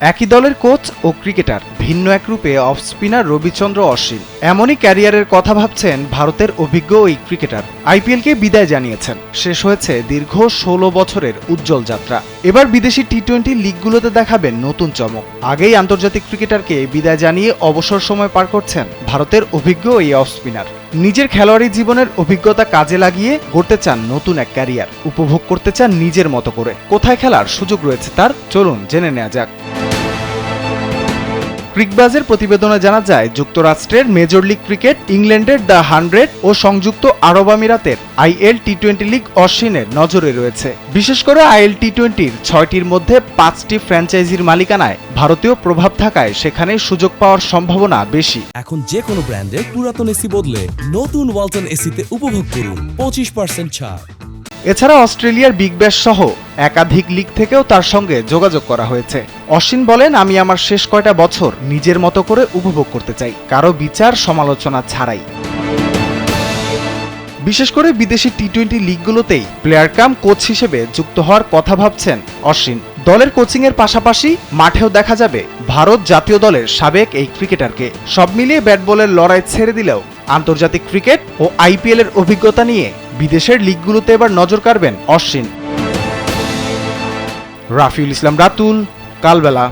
একই দলের কোচ ও ক্রিকেটার, ভিন্ন এক রূপে অফ স্পিনার রবিচন্দ্র অশ্বিন। এমনই ক্যারিয়ারের কথা ভাবছেন ভারতের অভিজ্ঞ এই ক্রিকেটার। আইপিএলকে বিদায় জানিয়েছেন। শেষ হয়েছে দীর্ঘ ১৬ বছরের উজ্জ্বল যাত্রা। এবার বিদেশি টি-20 লিগগুলোতে দেখাবেন নতুন চমক। আগেই আন্তর্জাতিক ক্রিকেটারকে বিদায় জানিয়ে অবসর সময় পার করছেন ভারতের অভিজ্ঞ এই অফ স্পিনার। নিজের খেলোয়াড়ি জীবনের অভিজ্ঞতা কাজে লাগিয়ে গড়তে চান নতুন এক ক্যারিয়ার। উপভোগ করতে চান নিজের মতো করে। কোথায় খেলার সুযোগ রয়েছে তার, চলুন জেনে নেওয়া যাক। ক্রিকবাজের প্রতিবেদনে জানা যায়, যুক্তরাষ্ট্রের মেজর লিগ ক্রিকেট, ইংল্যান্ডের দ্য 100 ও সংযুক্ত আরব আমিরাতের আইএল টি-20 লিগ অশ্বিনের নজরে রয়েছে। বিশেষ করে আইএল টি-20-র ৬টির মধ্যে ৫টি ফ্র্যাঞ্চাইজির মালিকানায় ভারতীয় প্রভাব থাকায় সেখানে সুযোগ পাওয়ার সম্ভাবনা বেশি। এখন যে কোনো ব্র্যান্ডের পুরাতন এসি বদলে নতুন ওয়ালটন এসিতে উপভোগ করুন 25% ছাড়। এছাড়া অস্ট্রেলিয়ার বিগ ব্যাশ সহ একাধিক লিগ থেকেও তার সঙ্গে যোগাযোগ করা হয়েছে। অশ্বিন বলেন, আমি আমার শেষ কয়টা বছর নিজের মতো করে উপভোগ করতে চাই, কারো বিচার সমালোচনা ছাড়াই। বিশেষ করে বিদেশি টি-20 লিগগুলোতেই প্লেয়ার কাম কোচ হিসেবে যুক্ত হওয়ার কথা ভাবছেন অশ্বিন। দলের কোচিংয়ের পাশাপাশি মাঠেও দেখা যাবে ভারত জাতীয় দলের সাবেক এই ক্রিকেটারকে। সব মিলিয়ে ব্যাট বলের লড়াই ছেড়ে দিলেও আন্তর্জাতিক ক্রিকেট ও আইপিএলের অভিজ্ঞতা নিয়ে বিদেশের লিগগুলোতে এবার নজর কাড়বেন অশ্বিন। রাফিউল ইসলাম রাতুল, কালবেলা।